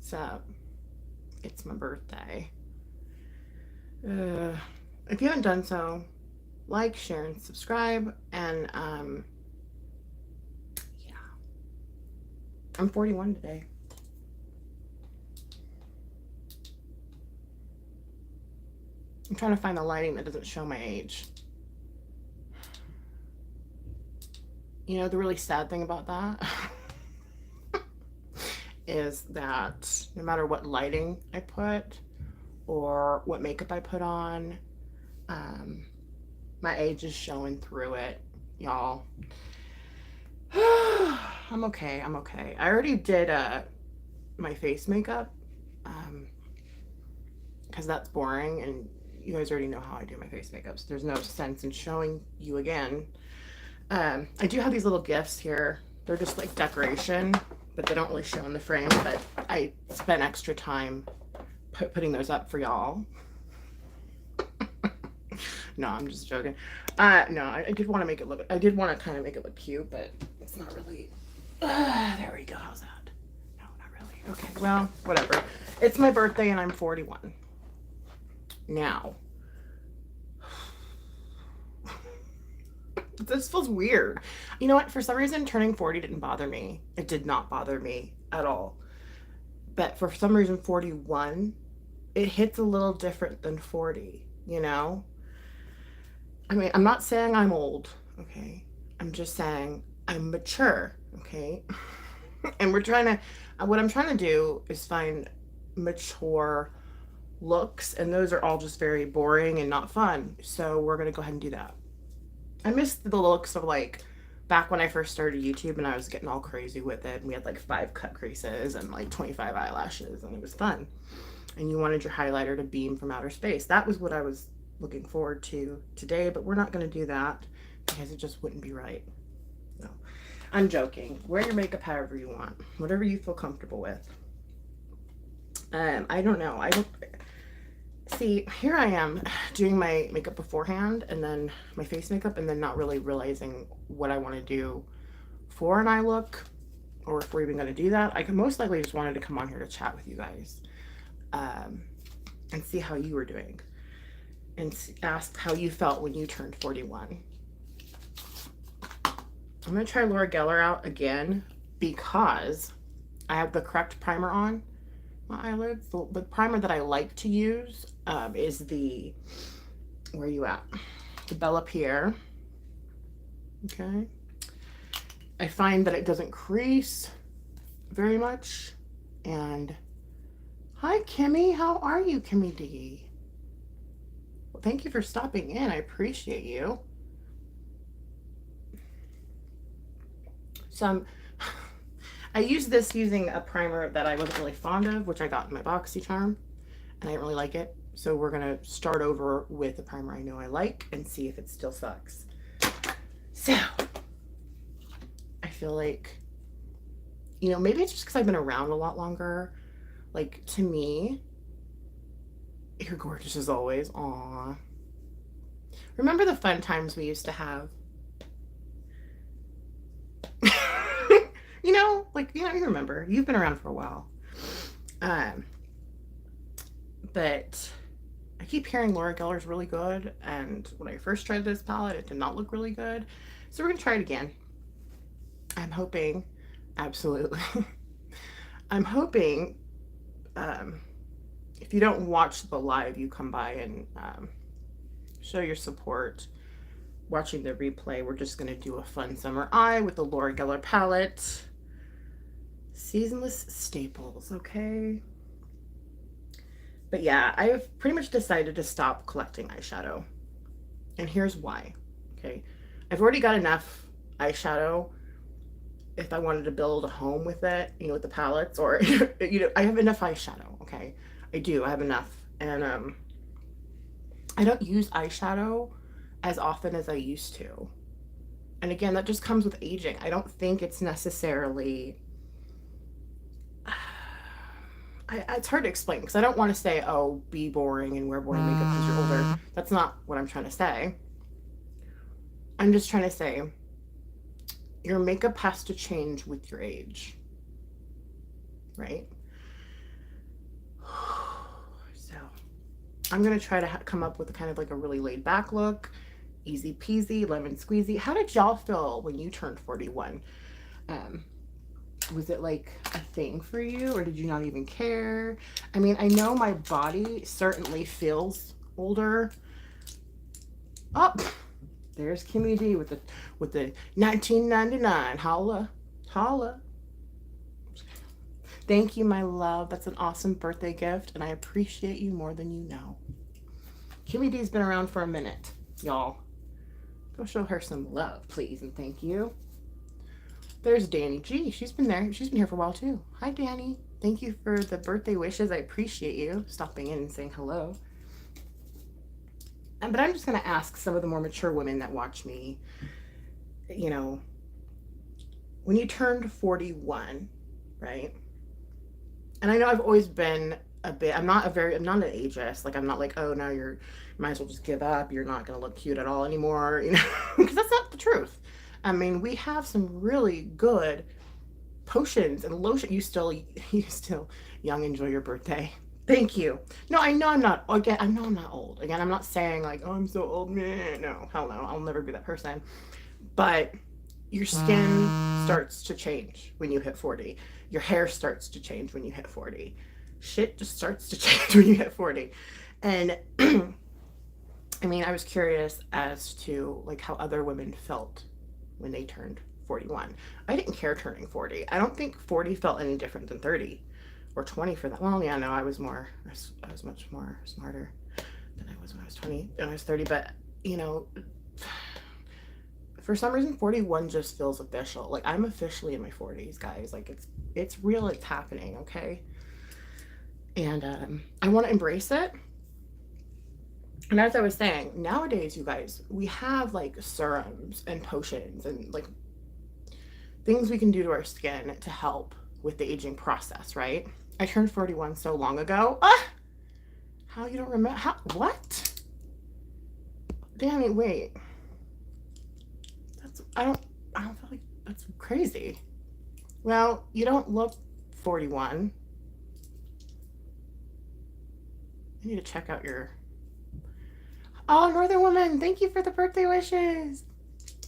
So, it's my birthday. If you haven't done so, like, share, and subscribe. And, yeah, I'm 41 today. I'm trying to find the lighting that doesn't show my age. You know, the really sad thing about that is that no matter what lighting I put or what makeup I put on, um, my age is showing through it, y'all. I'm okay. I'm okay. I already did my face makeup because that's boring, and you guys already know how I do my face makeup, so there's no sense in showing you again. I do have these little gifts here. They're just like decoration, but they don't really show in the frame. But I spent extra time putting those up for y'all. No, I'm just joking. No, I did want to make it look. I did want to kind of make it look cute, but it's not really. There we go. How's that? No, not really. Okay, well, whatever. It's my birthday and I'm 41. Now, this feels weird. You know what? For some reason, turning 40 didn't bother me. It did not bother me at all. But for some reason, 41, it hits a little different than 40, you know? I mean, I'm not saying I'm old, okay? I'm just saying I'm mature, okay? And what I'm trying to do is find mature looks, and those are all just very boring and not fun. So we're gonna go ahead and do that. I miss the looks of like back when I first started YouTube and I was getting all crazy with it. And we had like 5 cut creases and like 25 eyelashes, and it was fun. And you wanted your highlighter to beam from outer space. That was what I was looking forward to today, but we're not going to do that because it just wouldn't be right. No, I'm joking. Wear your makeup however you want, whatever you feel comfortable with. I don't know. I don't see. Here I am doing my makeup beforehand and then my face makeup, and then not really realizing what I want to do for an eye look, or if we're even going to do that. I could most likely just wanted to come on here to chat with you guys, and see how you were doing, and ask how you felt when you turned 41. I'm going to try Laura Geller out again because I have the correct primer on my eyelids. The primer that I like to use is the, where are you at? The Bella Pierre. Okay. I find that it doesn't crease very much. And hi, Kimmy. How are you, Kimmy D? Well, thank you for stopping in. I appreciate you. So I used this using a primer that I wasn't really fond of, which I got in my BoxyCharm, and I didn't really like it. So we're going to start over with a primer I know I like and see if it still sucks. So I feel like, you know, maybe it's just because I've been around a lot longer. Like, to me, you're gorgeous as always. Aw. Remember the fun times we used to have? You know, like, you know, you remember. You've been around for a while. But I keep hearing Laura Geller's really good, and when I first tried this palette, it did not look really good. So we're going to try it again. I'm hoping, absolutely, I'm hoping, if you don't watch the live, you come by and show your support watching the replay. We're just going to do a fun summer eye with the Laura Geller palette. Seasonless staples, okay? But yeah, I've pretty much decided to stop collecting eyeshadow. And here's why, okay? I've already got enough eyeshadow if I wanted to build a home with it, you know, with the palettes, or, you know, I have enough eyeshadow, okay? I do, I have enough. And I don't use eyeshadow as often as I used to. And again, that just comes with aging. I don't think it's necessarily, it's hard to explain because I don't want to say, oh, be boring and wear boring makeup because you're older. That's not what I'm trying to say. I'm just trying to say your makeup has to change with your age, right? I'm going to try to come up with a kind of like a really laid back look. Easy peasy, lemon squeezy. How did y'all feel when you turned 41? Um, was it like a thing for you, or did you not even care? I mean, I know my body certainly feels older. Oh, there's Kimmy D with the 1999. Holla, holla. Thank you, my love. That's an awesome birthday gift, and I appreciate you more than you know. Kimmy D's been around for a minute, y'all. Go show her some love, please, and thank you. There's Danny G. She's been there. She's been here for a while, too. Hi, Danny. Thank you for the birthday wishes. I appreciate you stopping in and saying hello. But I'm just going to ask some of the more mature women that watch me, you know, when you turned 41, right? And I know I've always been a bit, I'm not an ageist. Like, I'm not like, oh, now you might as well just give up. You're not going to look cute at all anymore, you know, because that's not the truth. I mean, we have some really good potions and lotion. You still young. Enjoy your birthday. Thank you. No, I know I'm not. Again, I know I'm not old. Again, I'm not saying like, oh, I'm so old. No, hell no. I'll never be that person. But your skin starts to change when you hit 40. Your hair starts to change when you hit 40. Shit just starts to change when you hit 40. And I mean, I was curious as to like how other women felt when they turned 41. I didn't care turning 40. I don't think 40 felt any different than 30 or 20 for that. Well, yeah, no, I was much more smarter than I was when I was 20, when I was 30. But, you know, for some reason, 41 just feels official. Like, I'm officially in my 40s, guys. Like, it's real, it's happening, okay? And I want to embrace it. And as I was saying, nowadays, you guys, we have like serums and potions and like things we can do to our skin to help with the aging process, right? I turned 41 so long ago. How you don't remember? How? What? Danny, wait. I don't feel like that's crazy. Well, you don't look 41. I need to check out your... Oh, Northern Woman, thank you for the birthday wishes.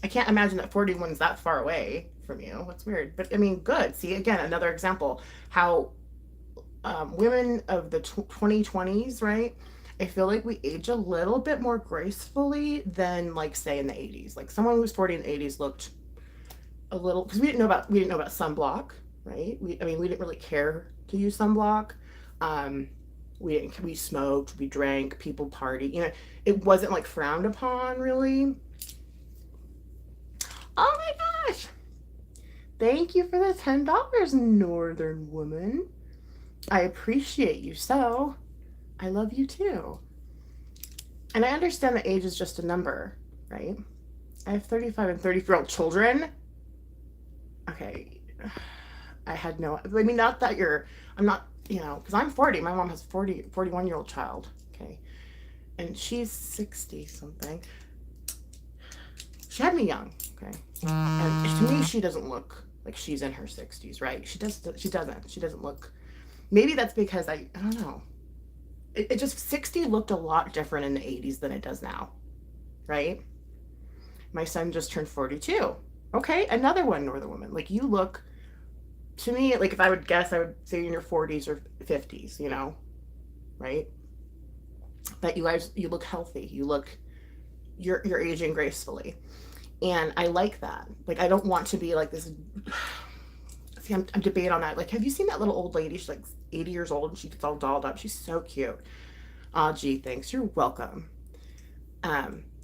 I can't imagine that 41 is that far away from you. That's weird. But I mean, good. See, again, another example how women of the 2020s, right? I feel like we age a little bit more gracefully than like say in the 80s. Like someone who was 40 in the 80s looked a little, because we didn't know about sunblock, right? We didn't really care to use sunblock. We smoked, we drank, people party. You know, it wasn't like frowned upon really. Oh my gosh! Thank you for the $10, Northern Woman. I appreciate you so. I love you too. And I understand that age is just a number, right? I have 35 and 34-year-old children. Okay. I had no, I mean, not that I'm not, you know, because I'm 40. My mom has 41-year-old child. Okay. And she's 60 something. She had me young. Okay. And to me, she doesn't look like she's in her 60s, right? She doesn't look, maybe that's because I don't know. It just, 60 looked a lot different in the 80s than it does now, right? My son just turned 42. Okay, another one, Northern Woman. Like, you look, to me, like, if I would guess, I would say in your 40s or 50s, you know, right? But you guys, you look healthy. You're aging gracefully. And I like that. Like, I don't want to be like this. See, I'm debating on that. Like, have you seen that little old lady? She's like 80 years old and she gets all dolled up. She's so cute. Oh, gee, thanks. You're welcome.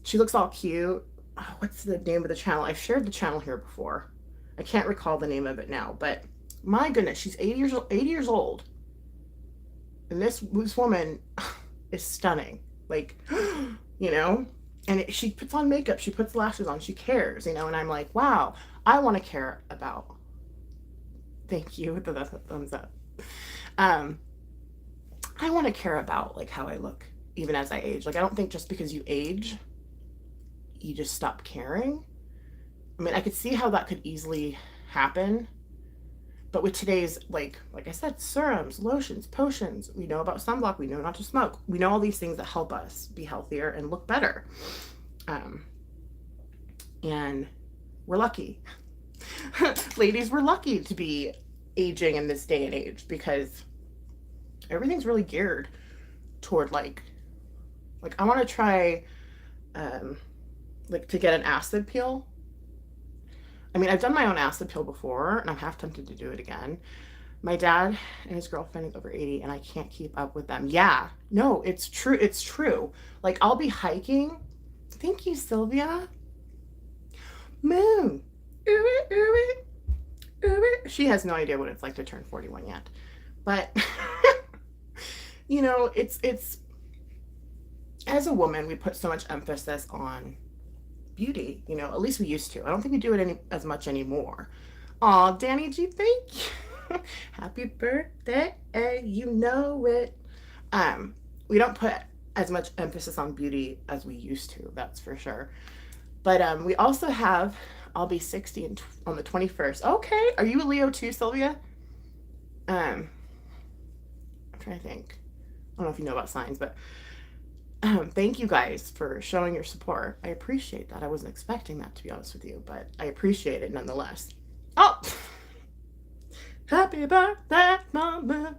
She looks all cute. Oh, what's the name of the channel? I've shared the channel here before. I can't recall the name of it now, but my goodness, she's 80 years old. And this woman is stunning. Like, you know, and she puts on makeup, she puts lashes on, she cares, you know, and I'm like, wow, I want to care about. Thank you. That's a thumbs up. I want to care about like how I look even as I age. Like, I don't think just because you age, you just stop caring. I mean, I could see how that could easily happen, But with today's, like I said, serums, lotions, potions, we know about sunblock, we know not to smoke, we know all these things that help us be healthier and look better. Um, and we're lucky. Ladies, we're lucky to be aging in this day and age because everything's really geared toward like I want to try um like to get an acid peel. I mean, I've done my own acid peel before and I'm half tempted to do it again. My dad and his girlfriend is over 80 and I can't keep up with them. Yeah, no, it's true. It's true. Like, I'll be hiking. Thank you, Sylvia. Moon. Ooh, ooh, ooh. She has no idea what it's like to turn 41 yet. But, it's as a woman, we put so much emphasis on beauty. At least we used to. I don't think we do it as much anymore. Aw, Danny G, thank you. Happy birthday. You know it. We don't put as much emphasis on beauty as we used to, that's for sure. But we also have, I'll be 60 on the 21st. Okay. Are you a Leo too, Sylvia? I'm trying to think. I don't know if you know about signs, but thank you guys for showing your support. I appreciate that. I wasn't expecting that, to be honest with you, but I appreciate it nonetheless. Oh, happy birthday, mama.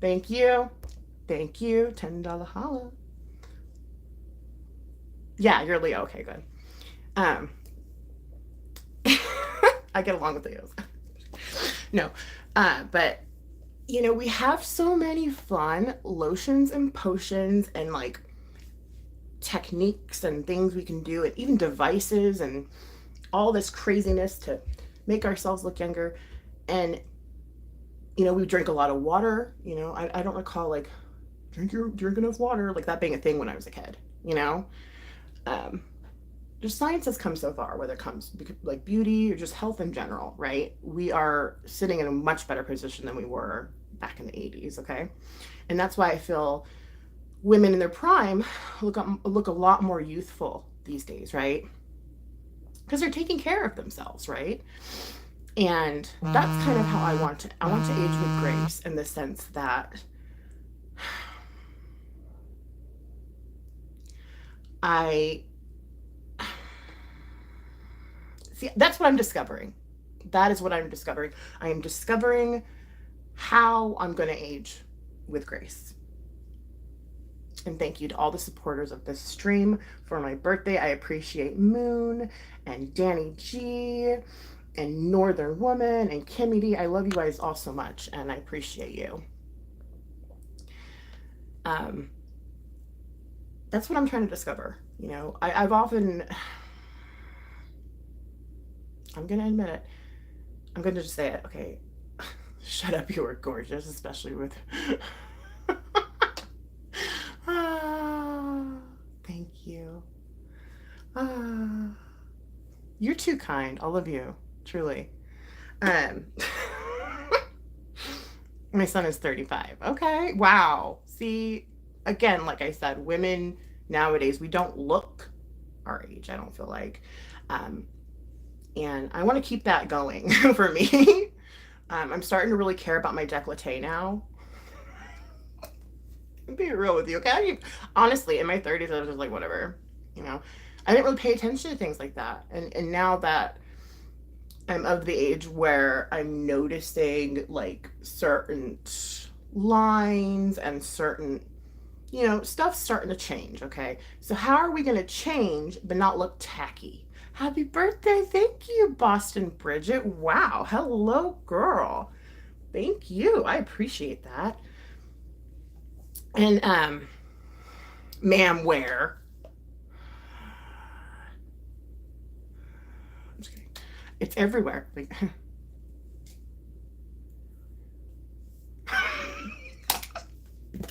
Thank you. Thank you. $10 holla. Yeah, you're Leo. Okay, good. I get along with Leos. No, but we have so many fun lotions and potions and like techniques and things we can do, and even devices and all this craziness to make ourselves look younger. And we drink a lot of water. I don't recall like drink enough water, like that being a thing when I was a kid. Just science has come so far, whether it comes like beauty or just health in general, right? We are sitting in a much better position than we were back in the 80s, okay? And that's why I feel women in their prime look a lot more youthful these days, right? Because they're taking care of themselves, right? And that's kind of how I want to age with grace, in the sense that I see, that's what I'm discovering. That is what I'm discovering. I am discovering how I'm going to age with grace. And thank you to all the supporters of this stream for my birthday. I appreciate Moon and Danny G and Northern Woman and Kimmy D. I love you guys all so much, and I appreciate you. That's what I'm trying to discover. I've often, I'm going to admit it. I'm going to just say it. Okay. Shut up. You are gorgeous, especially with, thank you. You're too kind, all of you, truly. My son is 35. Okay. Wow. See, again, like I said, women nowadays, we don't look our age, I don't feel like. And I want to keep that going for me. I'm starting to really care about my décolleté now. I'm being real with you, okay? Honestly, in my 30s, I was just like, whatever. I didn't really pay attention to things like that. And now that I'm of the age where I'm noticing like certain lines and certain, stuff's starting to change, okay? So how are we going to change but not look tacky? Happy birthday. Thank you, Boston Bridget. Wow. Hello, girl. Thank you. I appreciate that. And, ma'am, where? I'm just kidding. It's everywhere. Like,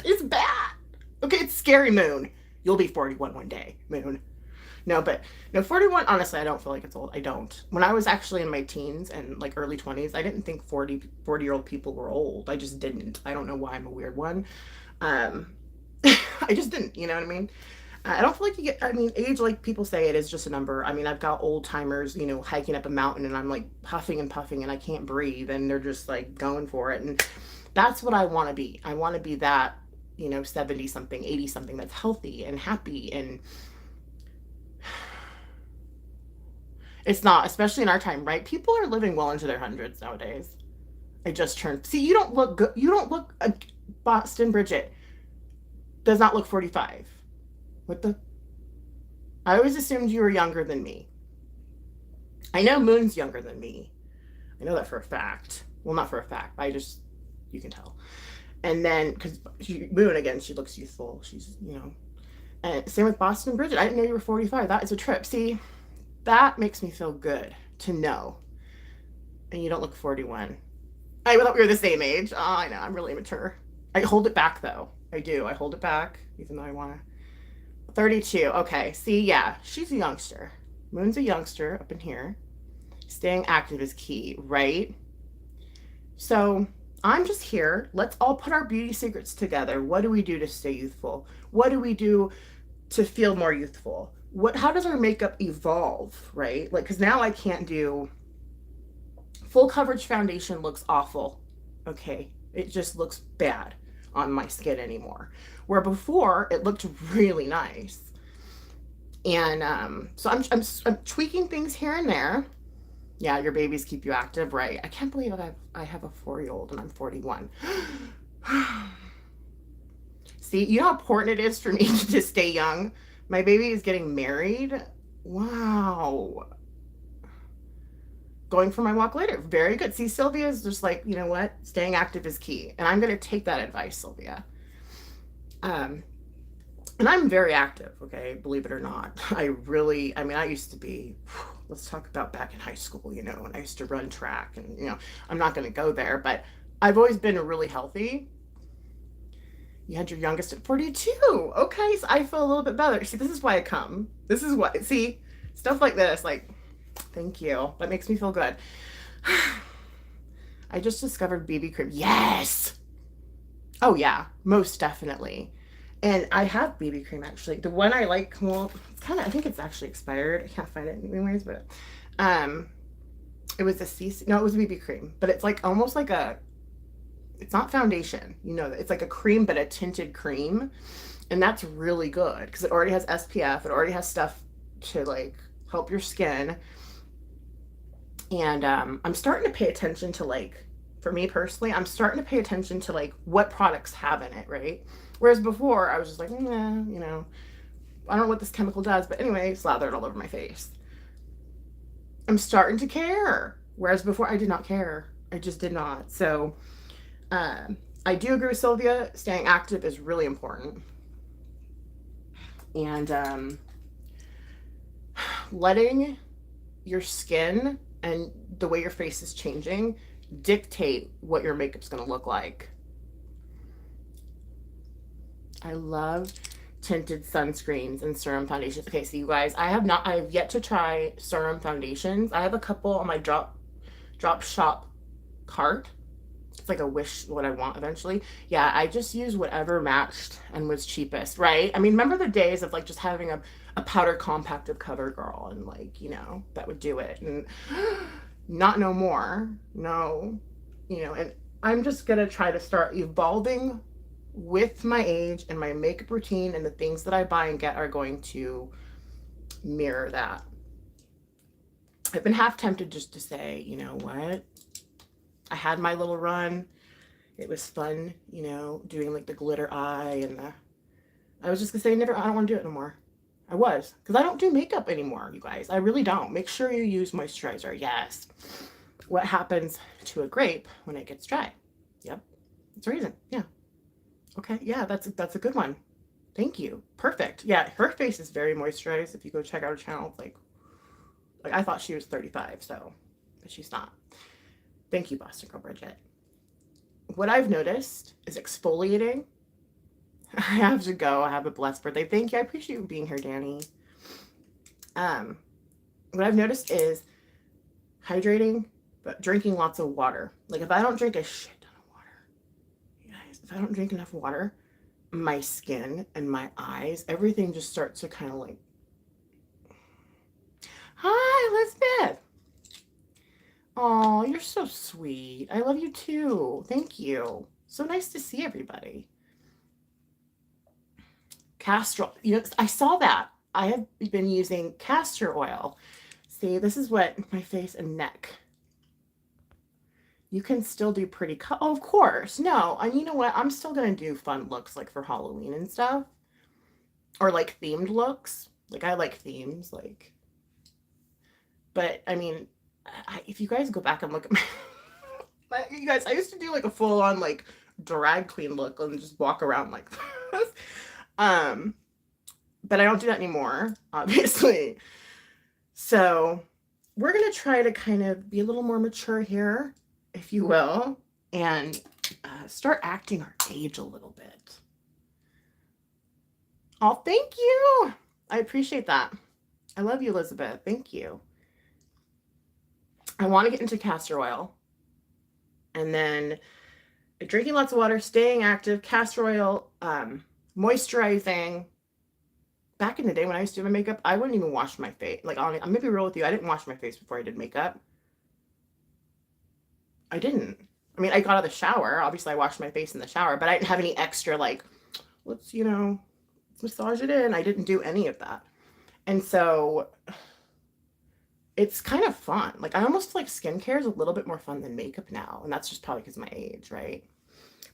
it's bad. Okay, it's scary, Moon. You'll be 41 one day, Moon. No, but no, 41, honestly, I don't feel like it's old. I don't. When I was actually in my teens and like early 20s, I didn't think 40-year-old people were old. I just didn't. I don't know why I'm a weird one. I just didn't, you know what I mean? I don't feel like you get, I mean, age, like people say, it is just a number. I mean, I've got old timers, you know, hiking up a mountain and I'm like puffing and puffing and I can't breathe and they're just like going for it. And that's what I want to be. I want to be that, you know, 70 something, 80 something that's healthy and happy. And it's not, especially in our time, right? People are living well into their hundreds nowadays. I just turned, see, you don't look good. You don't look, Boston Bridget does not look 45. What the? I always assumed you were younger than me. I know Moon's younger than me. I know that for a fact. Well, not for a fact, but I just, you can tell. And then, because Moon, again, she looks youthful. She's, you know. And same with Boston Bridget. I didn't know you were 45. That is a trip. See, that makes me feel good to know. And you don't look 41. I thought we were the same age. Oh, I know. I'm really immature. I hold it back, though. I do. I hold it back, even though I want to. 32. Okay. See, yeah, she's a youngster. Moon's a youngster up in here. Staying active is key, right? So I'm just here. Let's all put our beauty secrets together. What do we do to stay youthful? What do we do to feel more youthful? How does our makeup evolve, right? Like, because now I can't do full coverage foundation, looks awful. Okay. It just looks bad on my skin anymore. Where before it looked really nice. And so I'm tweaking things here and there. Yeah, your babies keep you active, right? I can't believe I have a 4-year-old and I'm 41. See, you know how important it is for me to stay young? My baby is getting married. Wow. Going for my walk later. Very good. See, Sylvia is just like, you know what? Staying active is key. And I'm going to take that advice, Sylvia. And I'm very active, okay? Believe it or not. I mean, I used to be, let's talk about back in high school, you know, when I used to run track and, you know, I'm not going to go there, but I've always been really healthy. You had your youngest at 42. Okay, so I feel a little bit better. See, this is why I come. This is what, see, stuff like this, like, thank you. That makes me feel good. I just discovered BB cream. Yes! Oh, yeah, most definitely. And I have BB cream actually. The one I like, well, it's kind of, I think it's actually expired. I can't find it anyways, but it was a CC, no, it was a BB cream, but it's like almost like it's not foundation, you know, it's like a cream, but a tinted cream. And that's really good because it already has SPF. It already has stuff to like help your skin. And I'm starting to pay attention to like, for me personally, I'm starting to pay attention to like what products have in it, right? Whereas before I was just like, nah, you know, I don't know what this chemical does, but anyway, slather it all over my face. I'm starting to care. Whereas before I did not care. I just did not. So I do agree with Sylvia. Staying active is really important. And letting your skin and the way your face is changing dictate what your makeup's going to look like. I love tinted sunscreens and serum foundations. Okay, so you guys, I have yet to try serum foundations. I have a couple on my drop shop cart. It's like a wish what I want eventually. Yeah, I just use whatever matched and was cheapest, right? I mean, remember the days of like just having a powder compacted CoverGirl and like, you know, that would do it. And not no more. No. You know, and I'm just gonna try to start evolving with my age, and my makeup routine and the things that I buy and get are going to mirror that. I've been half tempted just to say, you know what? I had my little run. It was fun, you know, doing like the glitter eye and I was just gonna say I don't want to do it anymore. I was, because I don't do makeup anymore, you guys. I really don't. Make sure you use moisturizer. Yes. What happens to a grape when it gets dry? Yep. That's a reason. Yeah. Okay, yeah, that's a good one. Thank you. Perfect. Yeah, her face is very moisturized. If you go check out her channel, it's like I thought she was 35, so, but she's not. Thank you, Boston Girl Bridget. What I've noticed is exfoliating. I have to go. I have a blessed birthday. Thank you. I appreciate you being here, Danny. What I've noticed is hydrating, but drinking lots of water. Like if I don't drink a shit ton of water, you guys, if I don't drink enough water, my skin and my eyes, everything just starts to kind of like, hi, Elizabeth. Oh, you're so sweet. I love you too. Thank you. So nice to see everybody. Castor, I saw that. I have been using castor oil. See, this is what my face and neck. You can still do pretty oh, of course. No, and you know what? I'm still gonna do fun looks like for Halloween and stuff, or like themed looks. Like I like themes, like. But I mean, if you guys go back and look at you guys, I used to do like a full on like drag queen look and just walk around like this. Um, but I don't do that anymore, obviously. So we're gonna try to kind of be a little more mature here, if you will, and start acting our age a little bit. Oh, thank you. I appreciate that. I love you, Elizabeth. Thank you. I want to get into castor oil. And then drinking lots of water, staying active, castor oil, moisturizing. Back in the day when I used to do my makeup, I wouldn't even wash my face. Like, I'm gonna be real with you. I didn't wash my face before I did makeup. I didn't. I mean, I got out of the shower. Obviously, I washed my face in the shower, but I didn't have any extra, like, let's, massage it in. I didn't do any of that. And so it's kind of fun. Like, I almost like skincare is a little bit more fun than makeup now. And that's just probably because of my age, right?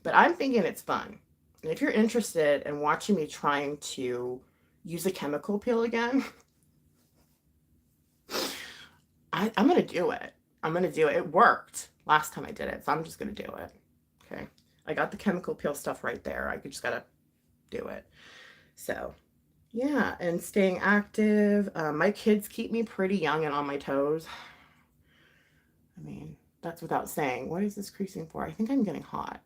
But I'm thinking it's fun. And if you're interested in watching me trying to use a chemical peel again, I'm going to do it. I'm going to do it. It worked last time I did it, so I'm just going to do it. Okay. I got the chemical peel stuff right there. I just got to do it. So, yeah. And staying active. My kids keep me pretty young and on my toes. I mean, that's without saying. What is this creasing for? I think I'm getting hot.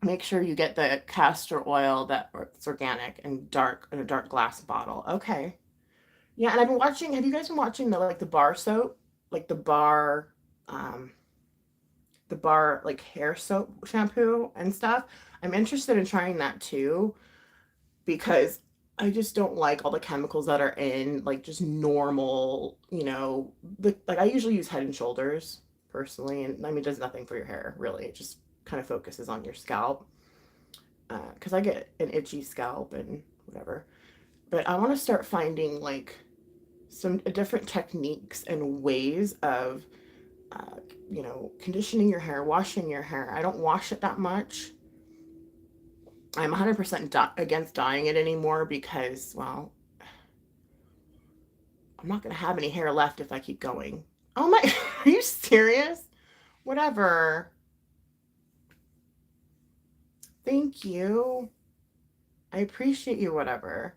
Make sure you get the castor oil that's organic and dark in a dark glass bottle. Okay. Yeah, and I've been watching. Have you guys been watching the bar soap, like um, the bar like hair soap shampoo and stuff? I'm interested in trying that too because I just don't like all the chemicals that are in like just normal, like I usually use Head and Shoulders personally, and I mean, it does nothing for your hair really. It just kind of focuses on your scalp because I get an itchy scalp and whatever. But I want to start finding like some different techniques and ways of, conditioning your hair, washing your hair. I don't wash it that much. I'm 100% against dyeing it anymore because, well, I'm not going to have any hair left if I keep going. Oh my, are you serious? Whatever. Thank you. I appreciate you, whatever.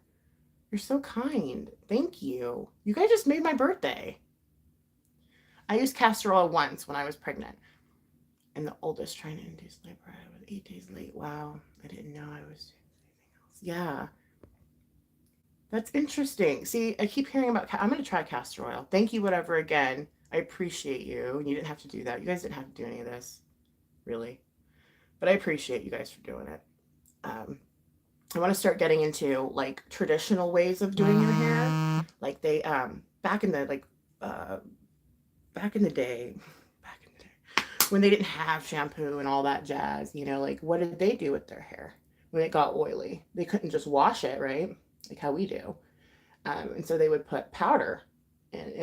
You're so kind. Thank you. You guys just made my birthday. I used castor oil once when I was pregnant. And the oldest trying to induce labor. I was 8 days late. Wow. I didn't know I was doing anything else. Yeah. That's interesting. See, I keep hearing about, I'm going to try castor oil. Thank you, whatever, again. I appreciate you. You didn't have to do that. You guys didn't have to do any of this, really. But I appreciate you guys for doing it. I want to start getting into like traditional ways of doing your hair. Like they, back in the, like, back in the day, when they didn't have shampoo and all that jazz, like what did they do with their hair when it got oily? They couldn't just wash it, right? Like how we do. And so they would put powder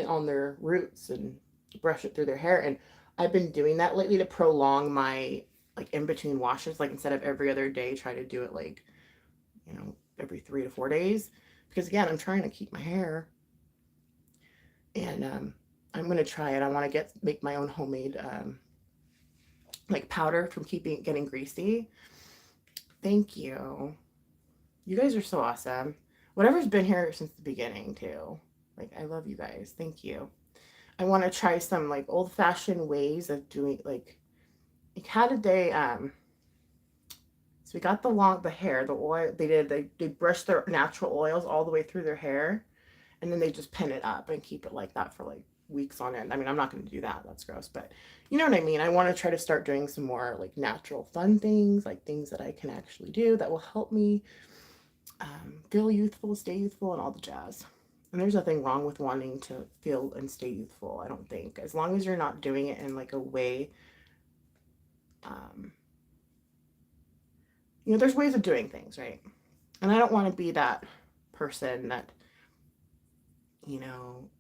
on their roots and brush it through their hair. And I've been doing that lately to prolong my like in between washes. Like instead of every other day, try to do it like, every 3 to 4 days. Because again, I'm trying to keep my hair. And I'm going to try it. I want to make my own homemade like powder from getting greasy. Thank you. You guys are so awesome. Whatever's been here since the beginning too. Like I love you guys. Thank you. I want to try some like old-fashioned ways of doing like how did they so we got the hair, the oil they brush their natural oils all the way through their hair and then they just pin it up and keep it like that for like weeks on end. I mean, I'm not going to do that. That's gross. But you know what I mean? I want to try to start doing some more like natural fun things, like things that I can actually do that will help me feel youthful, stay youthful, and all the jazz. And there's nothing wrong with wanting to feel and stay youthful, I don't think. As long as you're not doing it in like a way, um, there's ways of doing things, right? And I don't want to be that person that,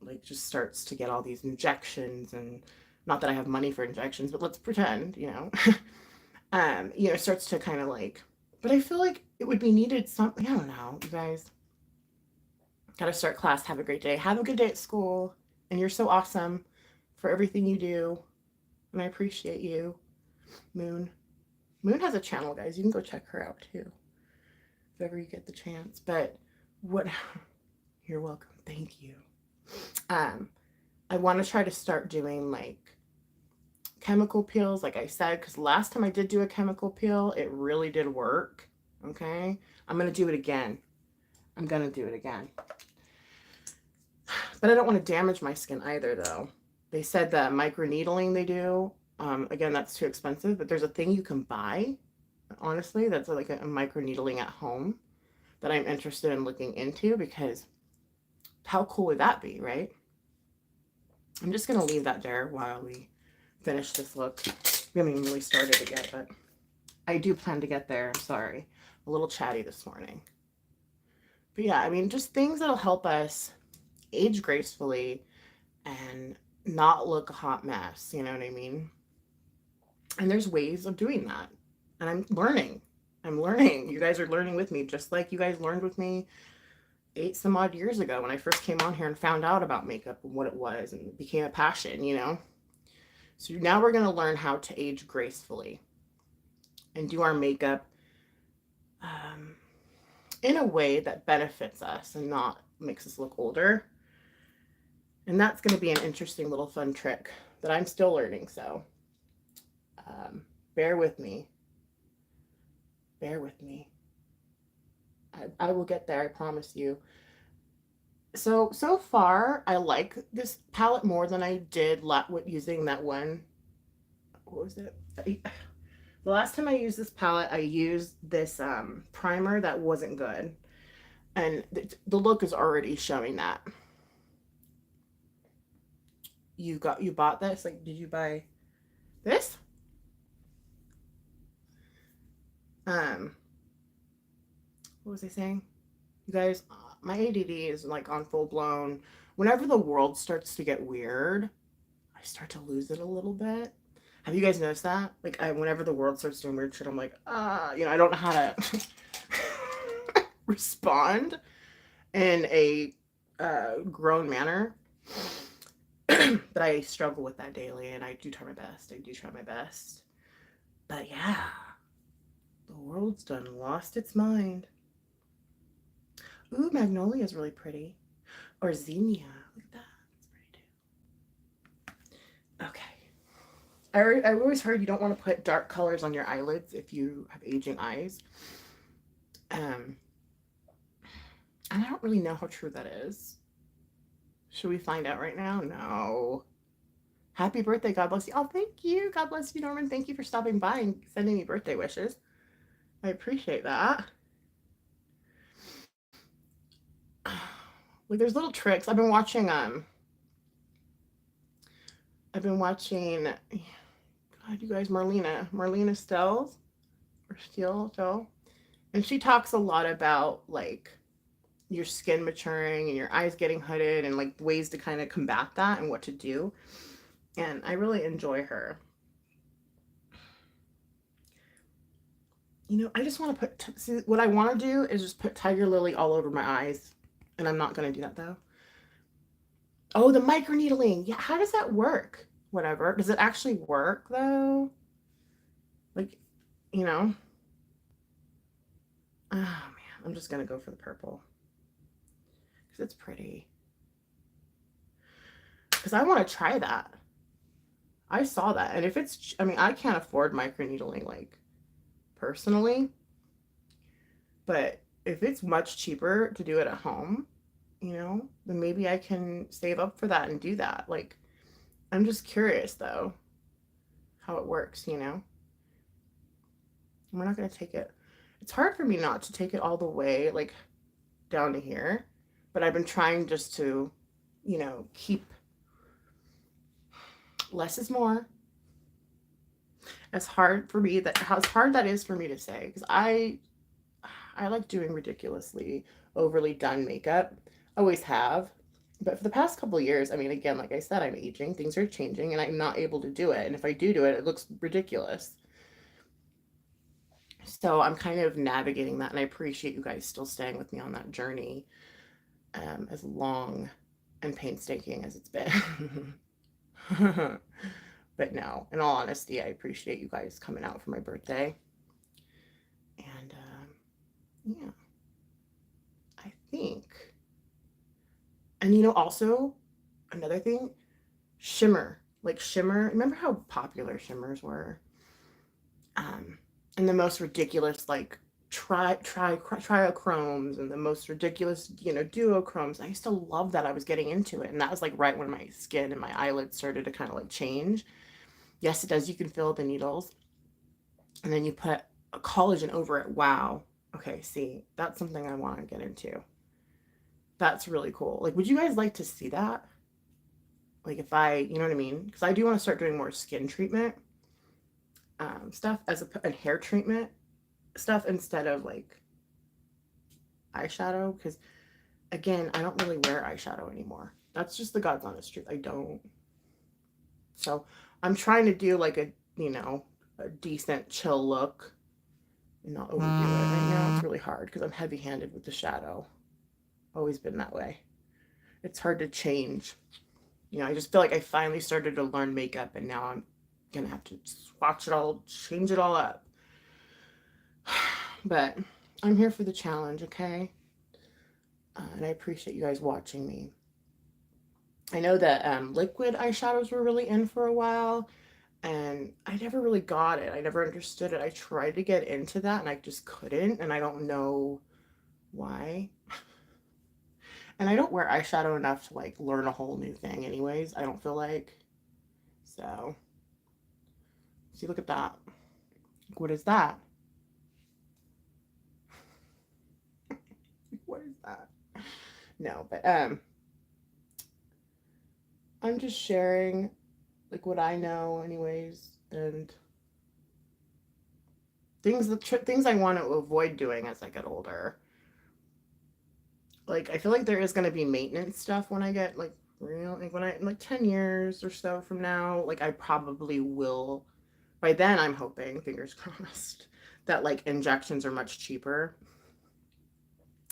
like just starts to get all these injections, and not that I have money for injections, but let's pretend, starts to kind of like, but I feel like it would be needed something. I don't know, you guys. Gotta start class. Have a great day. Have a good day at school. And you're so awesome for everything you do. And I appreciate you. Moon. Moon has a channel, guys. You can go check her out too, if ever you get the chance. But what you're welcome. Thank you. I want to try to start doing like chemical peels, like I said, because last time I did do a chemical peel, it really did work. Okay. I'm going to do it again. I'm going to do it again. But I don't want to damage my skin either, though. They said that microneedling they do, again, that's too expensive, but there's a thing you can buy, honestly, that's like a microneedling at home that I'm interested in looking into, because how cool would that be, right? I'm just going to leave that there while we finish this look. We haven't even really started it yet, but I do plan to get there. I'm sorry. A little chatty this morning. But yeah, I mean, just things that'll help us age gracefully and not look a hot mess. You know what I mean? And there's ways of doing that. And I'm learning. You guys are learning with me, just like you guys learned with me 8 some odd years ago when I first came on here and found out about makeup and what it was, and it became a passion, So now we're going to learn how to age gracefully and do our makeup in a way that benefits us and not makes us look older. And that's going to be an interesting little fun trick that I'm still learning. So bear with me. Bear with me. I will get there, I promise you. So far, I like this palette more than I did using that one. What was it? The last time I used this palette, I used this primer that wasn't good. And the look is already showing that. You bought this? Like, did you buy this? What was I saying? You guys, my ADD is like on full blown. Whenever the world starts to get weird, I start to lose it a little bit. Have you guys noticed that? Like, whenever the world starts doing weird shit, I'm like, I don't know how to respond in a grown manner. But I struggle with that daily, and I do try my best. But yeah, the world's done lost its mind. Ooh, Magnolia is really pretty. Or Zinnia. Look at that. That's pretty too. Okay. I've always heard you don't want to put dark colors on your eyelids if you have aging eyes. And I don't really know how true that is. Should we find out right now? No. Happy birthday. God bless you. Oh, thank you. God bless you, Norman. Thank you for stopping by and sending me birthday wishes. I appreciate that. Like, there's little tricks. I've been watching, God, you guys, Marlena Stells, or Still, and she talks a lot about, like, your skin maturing and your eyes getting hooded and, like, ways to kind of combat that and what to do, and I really enjoy her. I just want to see, what I want to do is just put Tiger Lily all over my eyes, and I'm not going to do that, though. Oh, the microneedling. Yeah, how does that work? Whatever. Does it actually work, though? Like, Oh, man. I'm just going to go for the purple. Because it's pretty. Because I want to try that. I saw that. And if it's... I mean, I can't afford microneedling, like, personally. But if it's much cheaper to do it at home, then maybe I can save up for that and do that. Like, I'm just curious though how it works. We're not going to take it. It's hard for me not to take it all the way, like, down to here. But I've been trying just to, keep less is more. As hard that is for me to say, because I like doing ridiculously overly done makeup. Always have. But for the past couple of years, I mean, again, like I said, I'm aging, things are changing, and I'm not able to do it. And if I do it, it looks ridiculous. So I'm kind of navigating that, and I appreciate you guys still staying with me on that journey, as long and painstaking as it's been. But no, in all honesty, I appreciate you guys coming out for my birthday. And yeah, I think. And also another thing, shimmer. Like shimmer. Remember how popular shimmers were? Um, and the most ridiculous, like, triochromes and the most ridiculous, duochromes. I used to love that. I was getting into it. And that was like right when my skin and my eyelids started to kind of like change. Yes, it does. You can feel the needles. And then you put a collagen over it. Wow. Okay, see, that's something I want to get into. That's really cool. Like, would you guys like to see that? Like, if you know what I mean? Because I do want to start doing more skin treatment, stuff and hair treatment stuff instead of like eyeshadow. Because again, I don't really wear eyeshadow anymore. That's just the God's honest truth. I don't. So I'm trying to do like a decent chill look and not overdo it. Right now it's really hard because I'm heavy-handed with the shadow. Always been that way. It's hard to change. I just feel like I finally started to learn makeup, and now I'm gonna have to swatch it all, change it all up. But I'm here for the challenge, okay? And I appreciate you guys watching me. I know that liquid eyeshadows were really in for a while, and I never really got it. I never understood it. I tried to get into that, and I just couldn't, and I don't know why. And I don't wear eyeshadow enough to like learn a whole new thing anyways, I don't feel like. So, see, look at that. What is that? What is that? No, but I'm just sharing like what I know anyways, and things I want to avoid doing as I get older. Like, I feel like there is going to be maintenance stuff when I get like real, like when I, like 10 years or so from now, like I probably will, by then I'm hoping, fingers crossed, that like injections are much cheaper,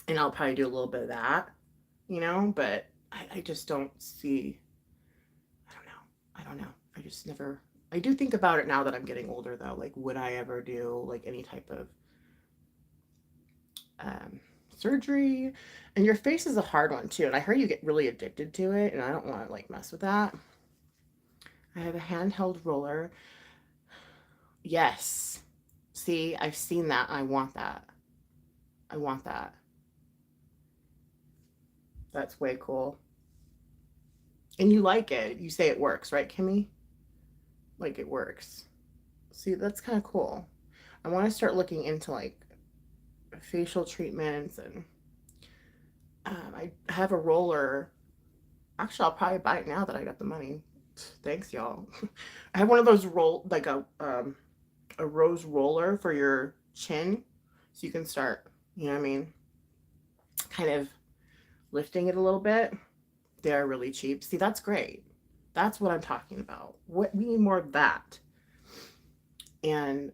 and I'll probably do a little bit of that, but I just don't see, I don't know. I don't know. I just never, I do think about it now that I'm getting older though. Like, would I ever do like any type of um, surgery? And your face is a hard one too. And I heard you get really addicted to it, and I don't want to like mess with that. I have a handheld roller. Yes. See, I've seen that. I want that. I want that. That's way cool. And you like it. You say it works, right, Kimmy? Like, it works. See, that's kind of cool. I want to start looking into like facial treatments, and I have a roller. Actually, I'll probably buy it now that I got the money. Thanks, y'all. I have one of those like a rose roller for your chin, so you can start, you know what I mean, kind of lifting it a little bit. They're really cheap. See, that's great. That's what I'm talking about. We need more of that. And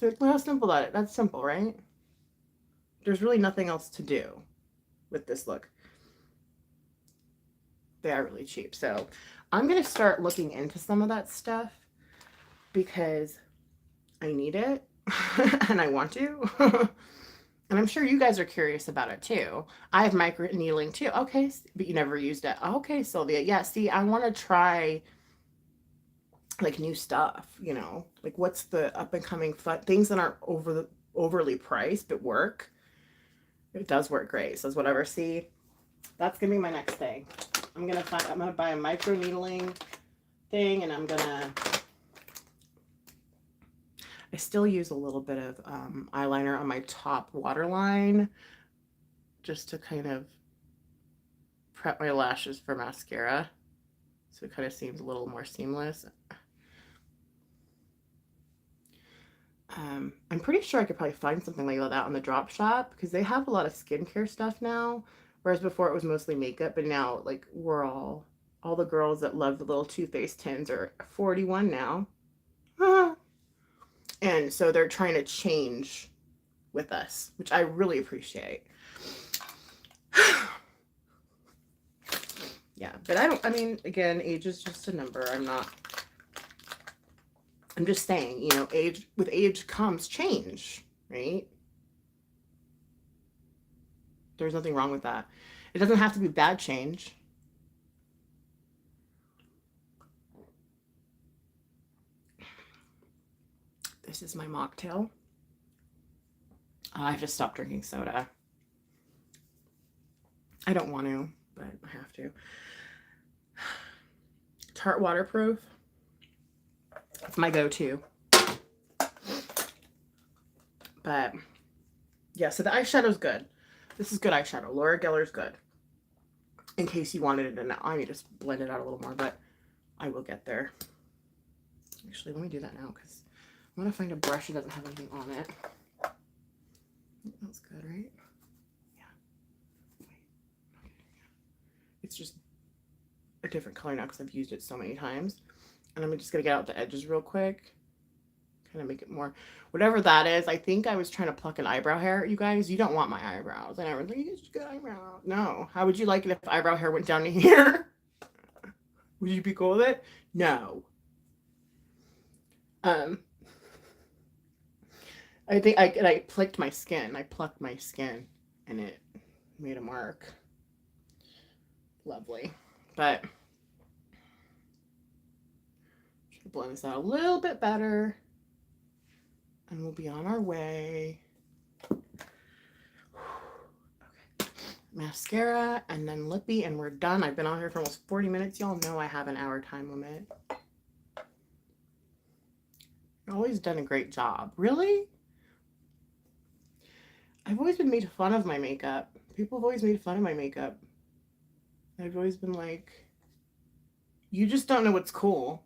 look how simple that's simple, right? There's really nothing else to do with this look. They are really cheap. So I'm going to start looking into some of that stuff because I need it and I want to. And I'm sure you guys are curious about it too. I have micro needling too. Okay, but you never used it. Okay, Sylvia. Yeah, see, I want to try like new stuff, like what's the up and coming fun things that aren't over overly priced, but work. It does work great. So it's whatever. See, that's gonna be my next thing. I'm gonna buy a micro needling thing, and I still use a little bit of eyeliner on my top waterline just to kind of prep my lashes for mascara. So it kind of seems a little more seamless. I'm pretty sure I could probably find something like that on the drop shop because they have a lot of skincare stuff now. Whereas before it was mostly makeup, but now like we're all the girls that love the little Too Faced tins are 41 now. And so they're trying to change with us, which I really appreciate. Yeah, but I mean, again, age is just a number. I'm just saying, you know, with age comes change, right? There's nothing wrong with that. It doesn't have to be bad change. This is my mocktail. I have to stop drinking soda. I don't want to, but I have to. Tarte waterproof. It's my go-to. But yeah, so the eyeshadow's good. This is good eyeshadow. Laura Geller's good. In case you wanted it, and I need to blend it out a little more, but I will get there. Actually, let me do that now because I want to find a brush that doesn't have anything on it. That's good, right? Yeah. Wait. Okay. It's just a different color now because I've used it so many times. And I'm just going to get out the edges real quick. Kind of make it more, whatever that is. I think I was trying to pluck an eyebrow hair. You guys, you don't want my eyebrows. I never think it's good eyebrow. No. How would you like it if eyebrow hair went down to here? Would you be cool with it? No. I think I plucked my skin. I plucked my skin and it made a mark. Lovely. But should blend this out a little bit better. And we'll be on our way. Okay. Mascara and then lippy and we're done. I've been on here for almost 40 minutes. Y'all know I have an hour time limit. You've always done a great job. Really? I've always been made fun of my makeup. People have always made fun of my makeup. I've always been like, you just don't know what's cool.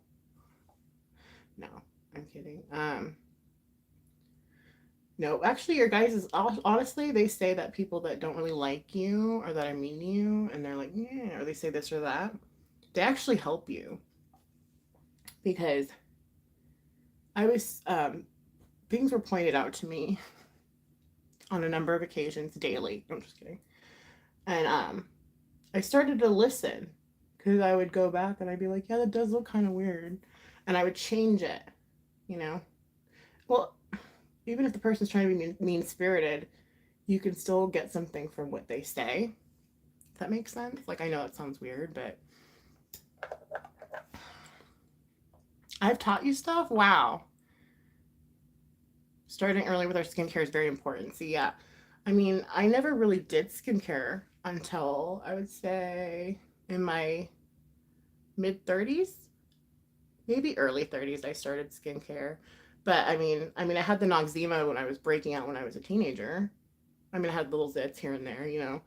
No, I'm kidding. No, actually, your guys is honestly, they say that people that don't really like you or that are mean to you, and they're like, yeah, or they say this or that, they actually help you because I was things were pointed out to me on a number of occasions daily. I'm just kidding, and I started to listen because I would go back and I'd be like, yeah, that does look kind of weird, and I would change it, you know. Well, even if the person's trying to be mean-spirited, you can still get something from what they say. Does that make sense? Like, I know it sounds weird, but I've taught you stuff? Wow. Starting early with our skincare is very important. So, yeah. I mean, I never really did skincare until, I would say, in my mid-30s. Maybe early 30s, I started skincare. But I mean, I had the noxema when I was breaking out when I was a teenager. I mean, I had little zits here and there, you know.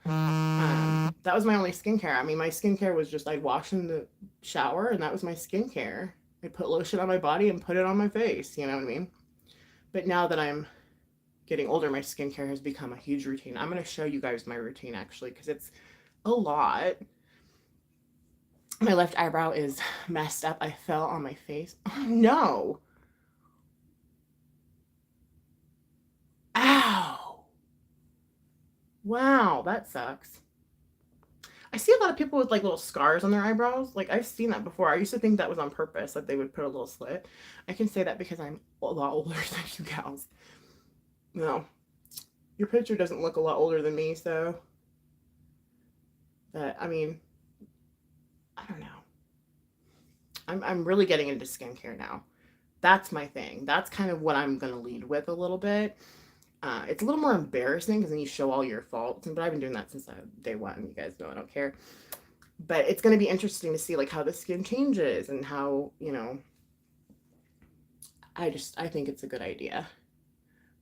That was my only skincare. I mean, my skincare was just I'd wash in the shower, and that was my skincare. I'd put lotion on my body and put it on my face. You know what I mean? But now that I'm getting older, my skincare has become a huge routine. I'm going to show you guys my routine actually because it's a lot. My left eyebrow is messed up. I fell on my face. Oh, no. Ow. Wow, that sucks. I see a lot of people with like little scars on their eyebrows. Like I've seen that before. I used to think that was on purpose, that they would put a little slit. I can say that because I'm a lot older than you gals. No, your picture doesn't look a lot older than me, so. But I mean, I don't know. I'm really getting into skincare now. That's my thing. That's kind of what I'm gonna lead with a little bit. It's a little more embarrassing because then you show all your faults. But I've been doing that since day one. You guys know I don't care. But it's going to be interesting to see like how the skin changes and how, I think it's a good idea.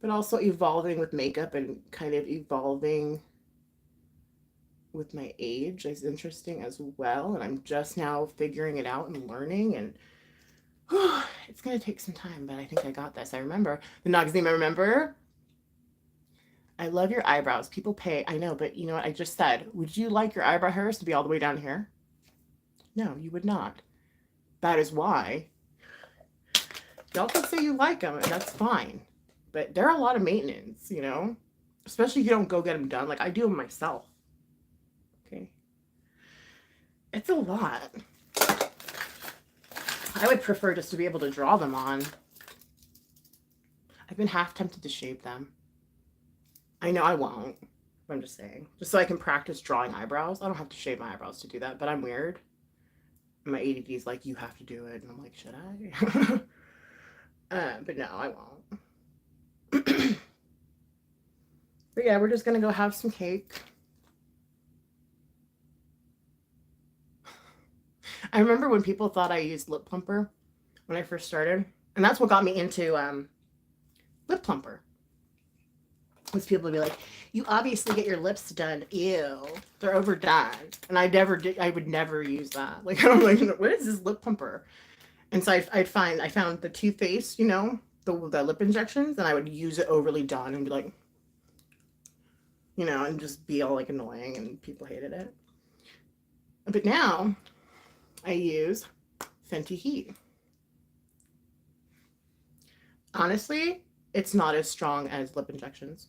But also evolving with makeup and kind of evolving with my age is interesting as well. And I'm just now figuring it out and learning. And it's going to take some time, but I think I got this. I remember the Noxzema, remember? I love your eyebrows. People pay. I know, but you know what I just said? Would you like your eyebrow hairs to be all the way down here? No, you would not. That is why. Y'all can say you like them, and that's fine. But they're a lot of maintenance, Especially if you don't go get them done. Like, I do them myself. Okay? It's a lot. I would prefer just to be able to draw them on. I've been half tempted to shave them. I know I won't. I'm just saying. Just so I can practice drawing eyebrows. I don't have to shave my eyebrows to do that, but I'm weird. My ADD is like, you have to do it. And I'm like, should I? But no, I won't. But yeah, we're just going to go have some cake. I remember when people thought I used lip plumper when I first started. And that's what got me into lip plumper. Was people would be like, you obviously get your lips done. Ew, they're overdone. And I would never use that. Like, I'm like, what is this lip plumper? And so I found the Too Faced, the lip injections, and I would use it overly done and be like, and just be all like annoying, and people hated it. But now I use Fenty Heat. Honestly, it's not as strong as lip injections.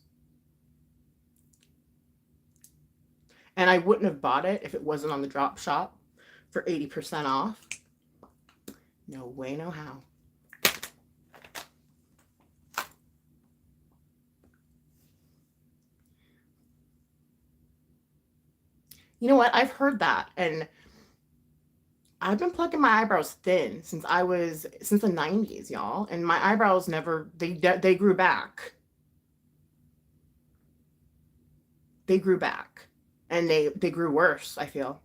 And I wouldn't have bought it if it wasn't on the drop shop for 80% off. No way, no how. You know what? I've heard that. And I've been plucking my eyebrows thin since the 90s, y'all. And my eyebrows they grew back. They grew back. And they grew worse, I feel.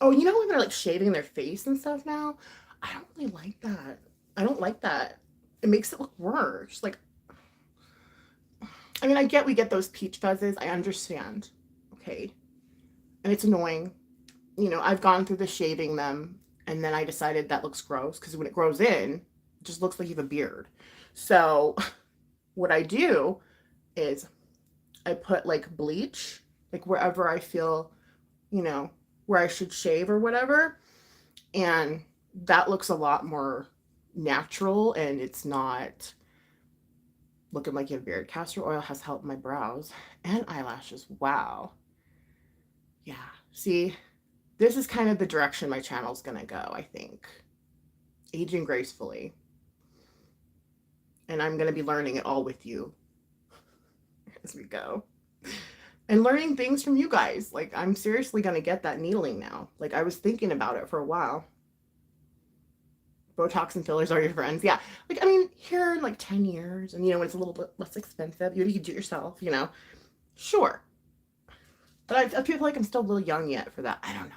Oh, when they're like shaving their face and stuff now? I don't really like that. I don't like that. It makes it look worse. Like, I mean, we get those peach fuzzes. I understand. Okay. And it's annoying. I've gone through the shaving them, and then I decided that looks gross because when it grows in, it just looks like you have a beard. So what I do is I put like bleach, like wherever I feel, where I should shave or whatever. And that looks a lot more natural, and it's not looking like you have a beard. Castor oil has helped my brows and eyelashes. Wow. Yeah. See, this is kind of the direction my channel's gonna go, I think. Aging gracefully. And I'm gonna be learning it all with you as we go. And learning things from you guys. Like, I'm seriously gonna get that needling now. Like, I was thinking about it for a while. Botox and fillers are your friends. Yeah. Like, I mean, here in like 10 years, and when it's a little bit less expensive, you can do it yourself, Sure. But I feel like I'm still a little young yet for that. I don't know.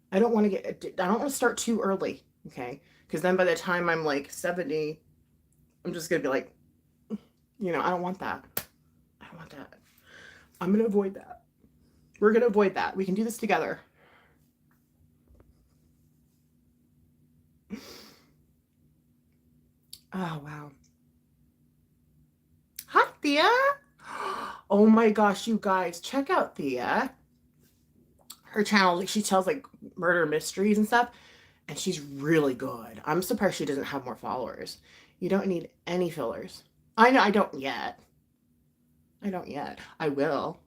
I don't want to start too early, okay? Because then by the time I'm like 70, I'm just going to be like, I don't want that. I don't want that. I'm going to avoid that. We're going to avoid that. We can do this together. Oh, wow. Hi, Thea. Oh my gosh, you guys, check out Thea. Her channel, she tells like murder mysteries and stuff, and she's really good. I'm surprised she doesn't have more followers. You don't need any fillers. I know, I don't yet. I will,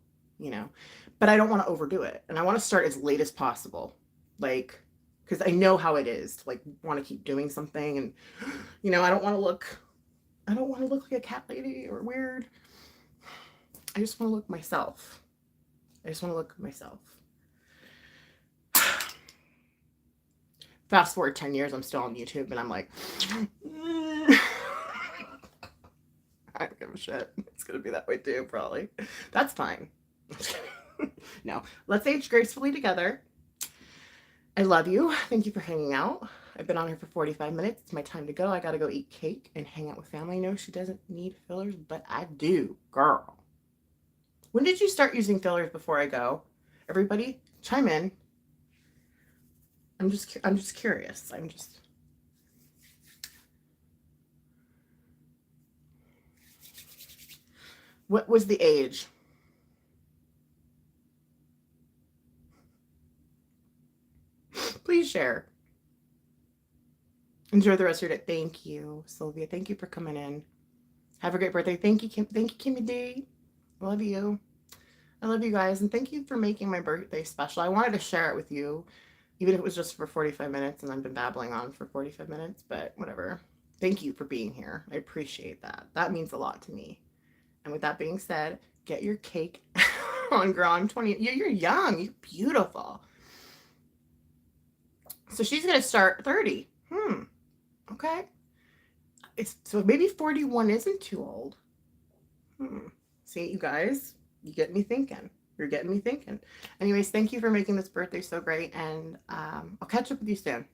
but I don't want to overdo it. And I want to start as late as possible. Like, because I know how it is to like want to keep doing something, and I don't want to look like a cat lady or weird. I just want to look myself. Fast forward 10 years, I'm still on YouTube, and I'm like, shit. It's going to be that way too, probably. That's fine. No, let's age gracefully together. I love you. Thank you for hanging out. I've been on here for 45 minutes. It's my time to go. I got to go eat cake and hang out with family. No, she doesn't need fillers, but I do, girl. When did you start using fillers before I go? Everybody, chime in. I'm just curious. What was the age? Please share. Enjoy the rest of your day. Thank you, Sylvia. Thank you for coming in. Have a great birthday. Thank you, Kim. Thank you, Kimmy D. Love you. I love you guys, and thank you for making my birthday special. I wanted to share it with you, even if it was just for 45 minutes, and I've been babbling on for 45 minutes, but whatever. Thank you for being here. I appreciate that. That means a lot to me. And with that being said, get your cake on, girl. I'm 20. You're young. You're beautiful. So she's going to start 30. Okay. So maybe 41 isn't too old. See, you guys, you get me thinking. You're getting me thinking. Anyways, thank you for making this birthday so great, and I'll catch up with you soon.